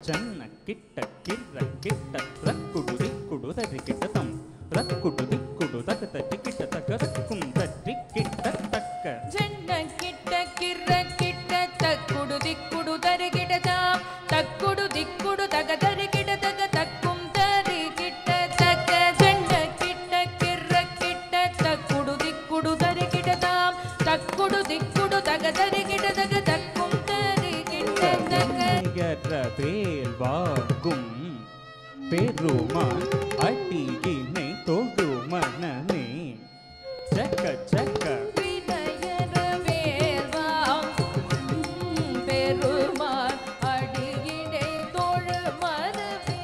ಚನ್ನ ಕಿಟ್ಟ ಕಿರ್ರ ಕಿಟ್ಟ ರಕ್ಕುಡು ದಿಕ್ಕುಡು ತರಿ ಕಿಟ್ಟತಂ ರಕ್ಕುಡು ದಿಕ್ಕುಡು ತಕ ತರಿ ಕಿಟ್ಟ ತಕ ರಕ್ಕುಂ ತರಿ ಕಿಟ್ಟ ತಕ್ಕ ಚನ್ನ ಕಿಟ್ಟ ಕಿರ್ರ ಕಿಟ್ಟ ತಕ್ಕುಡು ದಿಕ್ಕುಡು ತರಿ ಕಿಟ್ಟತಂ ತಕ್ಕುಡು ದಿಕ್ಕುಡು ತಕ ತರಿ ಕಿಟ್ಟ ತಕ ತಕ್ಕುಂ ತರಿ ಕಿಟ್ಟ ತಕ್ಕ ಚನ್ನ ಕಿಟ್ಟ ಕಿರ್ರ ಕಿಟ್ಟ ತಕ್ಕುಡು ದಿಕ್ಕುಡು ತರಿ ಕಿಟ್ಟತಂ ತಕ್ಕುಡು ದಿಕ್ಕುಡು ತಕ ತರಿ ಕಿಟ್ಟ ತಕ ತಕ್ಕುಂ ತರಿ ಕಿಟ್ಟ ತಕ್ಕ வேல் வாகும் பெருமான் அடியினை தொழு மனமே சக்க சக்க வினயர வேல் வாகும் பெருமான் அடியினை தொழு மனமே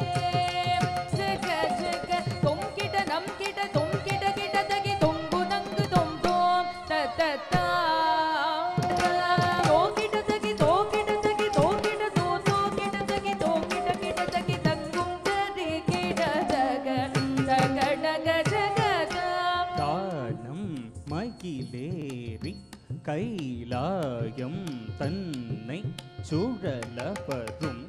ஜக ஜக தொம் கிட்ட நம் கிட்ட தொம் கிட்ட கிட்ட தகி தொங்கு நங்கு தொம் தோம் த த தா மகிழேறி கைலாயம் தன்னை சுழல வரும்